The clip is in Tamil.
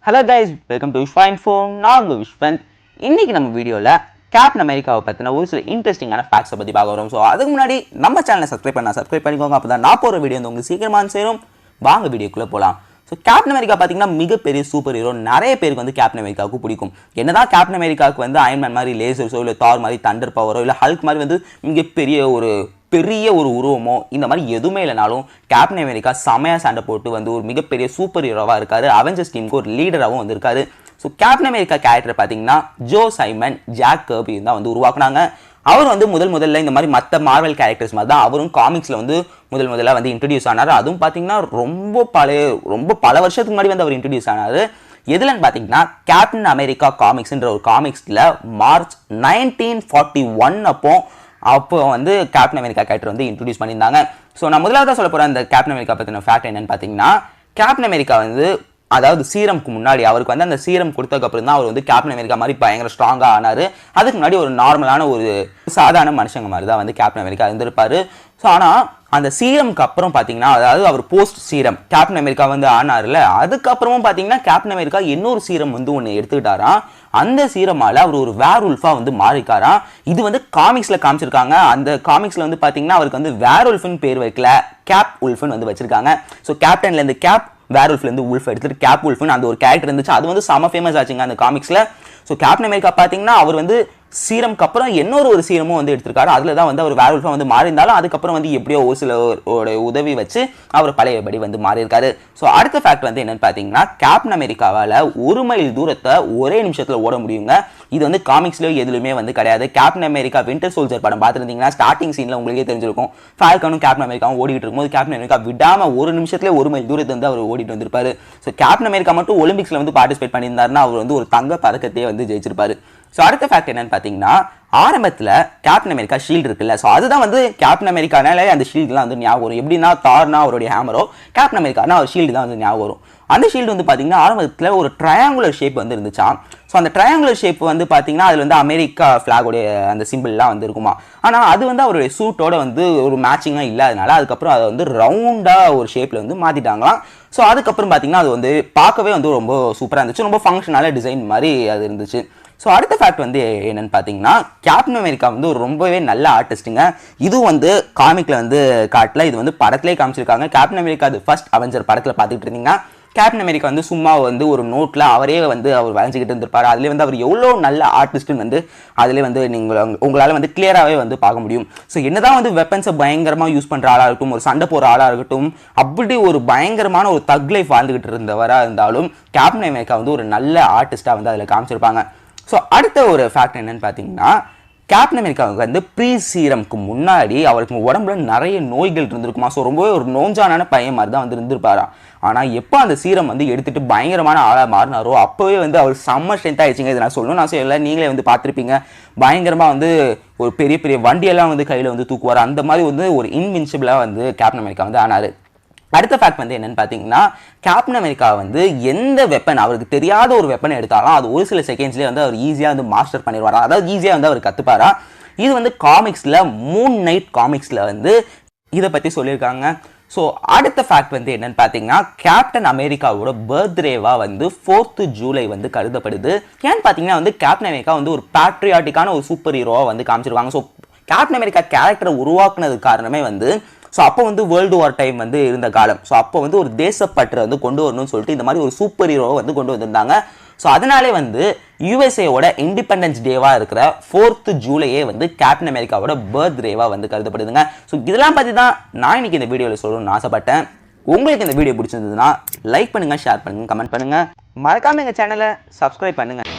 Hello guys, welcome to Vishwan phone. நான் உங்கள் விஷ்வன். இன்றைக்கி நம்ம வீடியோவில் கேப்டன் அமெரிக்காவை பற்றின ஒரு சில இன்ட்ரெஸ்டிங்கான ஃபேக்ட்ஸை பற்றி பார்க்க வரோம். ஸோ அதுக்கு முன்னாடி நம்ம சேனலை சப்ஸ்கிரைப் பண்ணிக்கோங்க. அப்போ தான் நான் போகிற வீடியோ வந்து உங்களுக்கு சீக்கிரமாக சேரும். வாங்க வீடியோக்குள்ளே போகலாம். ஸோ கேப்டன் அமெரிக்கா பார்த்தீங்கன்னா மிகப்பெரிய சூப்பர் ஹீரோ. நிறைய பேருக்கு வந்து கேப்டன் அமெரிக்காவுக்கு பிடிக்கும். என்னதான் கேப்டன் அமெரிக்காவுக்கு வந்து அயன்மேன் மாதிரி லேசர்ஸோ இல்லை தார் மாதிரி தண்டர் பவரோ இல்லை ஹல்க் மாதிரி வந்து மிகப்பெரிய ஒரு உருவமோ இந்த மாதிரி எதுவுமே இல்லைனாலும் கேப்டன் அமெரிக்கா செமையாக சண்டை போட்டு வந்து ஒரு மிகப்பெரிய சூப்பர் ஹீரோவாக இருக்காரு. அவெஞ்சர்ஸ் டீமுக்கு ஒரு லீடராகவும் வந்திருக்காரு. ஸோ கேப்டன் அமெரிக்கா கேரக்டர் பார்த்தீங்கன்னா ஜோ சைமன் ஜாக் கர்பி தான் வந்து உருவாக்குனாங்க. அவர் வந்து முதல்ல இந்த மாதிரி மற்ற மார்வல் கேரக்டர்ஸ் மாதிரி தான் அவரும் காமிக்ஸில் வந்து முதல்ல வந்து இன்ட்ரடியூஸ் ஆனார். அதுவும் பார்த்தீங்கன்னா ரொம்ப பல வருஷத்துக்கு முன்னாடி வந்து அவர் இன்ட்ரடியூஸ் ஆனார். எதுலன்னு பார்த்தீங்கன்னா கேப்டன் அமெரிக்கா காமிக்ஸ்ன்ற ஒரு காமிக்ஸில் மார்ச் 1941 அப்போ வந்து கேப்டன் அமெரிக்கா கேரக்டர் வந்து இன்ட்ரடியூஸ் பண்ணியிருந்தாங்க. ஸோ நான் முதலாவது சொல்ல போகிற அந்த கேப்டன் அமெரிக்கா பற்றின ஃபேக்ட் என்னன்னு பார்த்தீங்கன்னா, கேப்டன் அமெரிக்கா வந்து அதாவது சீரம்க்கு முன்னாடி அவருக்கு வந்து அந்த சீரம் கொடுத்ததுக்கப்புறம் தான் அவர் வந்து கேப்டன் அமெரிக்கா மாதிரி பயங்கர ஸ்ட்ராங்காக ஆனார். அதுக்கு முன்னாடி ஒரு நார்மலான ஒரு சாதாரண மனுஷங்க மாதிரி தான் வந்து கேப்டன் அமெரிக்கா இருந்திருப்பார். ஸோ ஆனால் அந்த சீரம்க்கு அப்புறம் பார்த்தீங்கன்னா, அதாவது அவர் போஸ்ட் சீரம் கேப்டன் அமெரிக்கா வந்து ஆனார்ல, அதுக்கப்புறமும் பார்த்தீங்கன்னா கேப்டன் அமெரிக்கா இன்னொரு சீரம் வந்து ஒன்று எடுத்துக்கிட்டாராம். அந்த சீரமால அவர் ஒரு வேர் உல்ஃபா வந்து மாறிக்காராம். இது வந்து காமிக்ஸ்ல காமிச்சிருக்காங்க. அந்த காமிக்ஸ்ல வந்து பாத்தீங்கன்னா அவருக்கு வந்து வேர் உல்ஃப்னு பேர் வைக்கல, கேப் உல்ஃப்னு வந்து வச்சிருக்காங்க. ஸோ கேப்டன்ல இருந்து கேப், வேர் உல்ஃப்ல இருந்து உல்ஃப் எடுத்துட்டு கேப் உல்ஃப்னு அந்த ஒரு கேரக்டர் இருந்துச்சு. அது வந்து செம ஃபேமஸ் ஆச்சுங்க அந்த காமிக்ஸ்ல. ஸோ கேப்டன் அமெரிக்கா பார்த்தீங்கன்னா அவர் வந்து சீரம்க்கு அப்புறம் இன்னொரு சீரமும் வந்து எடுத்திருக்காரு. அதில் தான் வந்து அவர் வேர் உல்ஃபா வந்து மாறி இருந்தாலும் அதுக்கப்புறம் வந்து எப்படியோ ஒரு சிலரோட உதவி வச்சு அவர் பழையபடி வந்து மாறி இருக்காரு. ஸோ அடுத்த ஃபேக்ட் வந்து என்னன்னு பார்த்தீங்கன்னா, கேப்டன் அமெரிக்காவால் 1 மைல் தூரத்தை ஒரே நிமிஷத்தில் ஓட முடியுங்க. இது வந்து காமிக்ஸ்லயோ எதுலையுமே வந்து கிடையாது. கேப்டன் அமெரிக்கா வின்டர் சோல்ஜர் படம் பார்த்துருந்தீங்கன்னா ஸ்டார்டிங் சீனில் உங்களுக்கே தெரிஞ்சிருக்கும். ஃபால்கனும் கேப்டன் அமெரிக்காவும் ஓடிட்டு இருக்கும்போது கேப்டன் அமெரிக்கா விடாமல் 1 நிமிஷத்துல 1 மைல் தூரத்தை வந்து அவர் ஓடிட்டு வந்திருப்பாரு. ஸோ கேப்டன் அமெரிக்கா மட்டும் ஒலிம்பிக்ஸ்ல வந்து பார்ட்டிசிபேட் பண்ணியிருந்தாருன்னா அவர் வந்து ஒரு தங்க பதக்கத்தையே வந்து ஜெயிச்சிருப்பாரு. ஸோ அடுத்த ஃபேக்ட் என்னன்னு பார்த்தீங்கன்னா, ஆரம்பத்தில் கேப்டன் அமெரிக்கா ஷீல்டு இருக்குல்ல, ஸோ அதுதான் வந்து கேப்டன் அமெரிக்கானாலே அந்த ஷீல்டுலாம் வந்து ஞாபகம் வரும். எப்படின்னா தார்னா அவருடைய ஹேமரோ, கேப்டன் அமெரிக்கானா அவர் ஷீல்டு தான் வந்து ஞாபகம் வரும். அந்த ஷீல்டு வந்து பார்த்தீங்கன்னா ஆரம்பத்தில் ஒரு ட்ரையாங்குலர் ஷேப் வந்து இருந்துச்சான். ஸோ அந்த ட்ரையாங்குலர் ஷேப் வந்து பார்த்தீங்கன்னா அதில் வந்து அமெரிக்கா ஃப்ளாகோடைய அந்த சிம்பிள்லாம் வந்து இருக்குமா. ஆனால் அது வந்து அவருடைய சூட்டோட வந்து ஒரு மேட்சிங்காக இல்லாதனால அதுக்கப்புறம் அதை வந்து ரவுண்டாக ஒரு ஷேப்பில் வந்து மாற்றிட்டாங்களாம். ஸோ அதுக்கப்புறம் பார்த்தீங்கன்னா அது வந்து பார்க்கவே வந்து ரொம்ப சூப்பராக இருந்துச்சு. ரொம்ப ஃபங்க்ஷனால டிசைன் மாதிரி அது இருந்துச்சு. ஸோ அடுத்த ஃபேக்ட் வந்து என்னன்னு பார்த்தீங்கன்னா, கேப்டன் அமெரிக்கா வந்து ஒரு ரொம்பவே நல்ல ஆர்டிஸ்ட்டுங்க. இது வந்து காமிக்கில் வந்து காட்டல, இது வந்து படத்திலே காமிச்சிருக்காங்க. கேப்டன் அமெரிக்கா அது ஃபர்ஸ்ட் அவெஞ்சர் படத்தில் பார்த்துக்கிட்டு இருந்தீங்கன்னா கேப்டன் அமெரிக்கா வந்து சும்மா வந்து ஒரு நோட்டில் அவரே வந்து அவர் வரைஞ்சிக்கிட்டு இருந்திருப்பார். அதிலே வந்து அவர் எவ்வளோ நல்ல ஆர்டிஸ்ட்டுன்னு வந்து அதிலே வந்து உங்களால் வந்து கிளியராகவே வந்து பார்க்க முடியும். ஸோ என்னதான் வந்து வெப்பன்ஸை பயங்கரமாக யூஸ் பண்ணுற ஆளாக இருக்கட்டும், ஒரு சண்டை போகிற ஆளாக இருக்கட்டும், அப்படி ஒரு பயங்கரமான ஒரு தக் லைஃப் வாழ்ந்துக்கிட்டு இருந்தவராக இருந்தாலும் கேப்டன் அமெரிக்கா வந்து ஒரு நல்ல ஆர்டிஸ்ட்டாக வந்து அதில் காமிச்சிருப்பாங்க. ஸோ அடுத்த ஒரு ஃபேக்ட் என்னன்னு பார்த்தீங்கன்னா, கேப்டன் அமெரிக்காவுக்கு வந்து ப்ரீ சீரம்க்கு முன்னாடி அவருக்கு உடம்புல நிறைய நோய்கள் இருந்திருக்குமா. ஸோ ரொம்பவே ஒரு நோஞ்சான பையன் மாதிரி தான் வந்து இருந்திருப்பாரா. ஆனால் எப்போ அந்த சீரம் வந்து எடுத்துட்டு பயங்கரமான ஆளாக மாறினாரோ அப்போவே வந்து அவர் செம்ம ஸ்ட்ரென்த் ஆயிடுச்சுங்க. இதை நான் சொல்லணும் நான் சொல்லலை, நீங்களே வந்து பார்த்துருப்பீங்க. பயங்கரமாக வந்து ஒரு பெரிய வண்டியெல்லாம் வந்து கையில் வந்து தூக்குவார். அந்த மாதிரி வந்து ஒரு இன்வின்சிபிளாக வந்து கேப்டன் அமெரிக்கா வந்து ஆனார். அடுத்த ஃபேக்ட் வந்து என்னன்னு பார்த்தீங்கன்னா, கேப்டன் அமெரிக்கா வந்து எந்த வெப்பன் அவருக்கு தெரியாத ஒரு வெப்பன் எடுத்தாலும் அது ஒரு சில செகண்ட்ஸ்லேயே வந்து அவர் ஈஸியாக வந்து மாஸ்டர் பண்ணிடுவாரா, அதாவது ஈஸியாக வந்து அவர் கற்றுப்பாரா. இது வந்து காமிக்ஸில் மூன் நைட் காமிக்ஸில் வந்து இதை பற்றி சொல்லியிருக்காங்க. ஸோ அடுத்த ஃபேக்ட் வந்து என்னன்னு பார்த்தீங்கன்னா, கேப்டன் அமெரிக்காவோட பர்த்டேவாக வந்து 4th ஜூலை வந்து கருதப்படுது. ஏன்னு பார்த்தீங்கன்னா வந்து கேப்டன் அமெரிக்கா வந்து ஒரு பேட்ரியாட்டிக்கான ஒரு சூப்பர் ஹீரோவாக வந்து காமிச்சிருக்காங்க. ஸோ கேப்டன் அமெரிக்கா கேரக்டரை உருவாக்குனதுக்கு காரணமே வந்து ஸோ அப்போ வந்து வேர்ல்டு வார் டைம் வந்து இருந்த காலம். ஸோ அப்போ வந்து ஒரு தேசப்பற்றை வந்து கொண்டு வரணும்னு சொல்லிட்டு இந்த மாதிரி ஒரு சூப்பர் ஹீரோவை வந்து கொண்டு வந்திருந்தாங்க. ஸோ அதனாலே வந்து யுஎஸ்ஏவோட இண்டிபெண்டன்ஸ் டேவாக இருக்கிற 4th ஜூலையே வந்து கேப்டன் அமெரிக்காவோட பர்த்டேவாக வந்து கருதப்படுதுங்க. ஸோ இதெல்லாம் பற்றி தான் நான் இன்னைக்கு இந்த வீடியோவில் சொல்லணும்னு ஆசைப்பட்டேன். உங்களுக்கு இந்த வீடியோ பிடிச்சிருந்ததுன்னா லைக் பண்ணுங்கள், ஷேர் பண்ணுங்கள், கமெண்ட் பண்ணுங்கள். மறக்காமல் எங்கள் சேனலை சப்ஸ்கிரைப் பண்ணுங்கள்.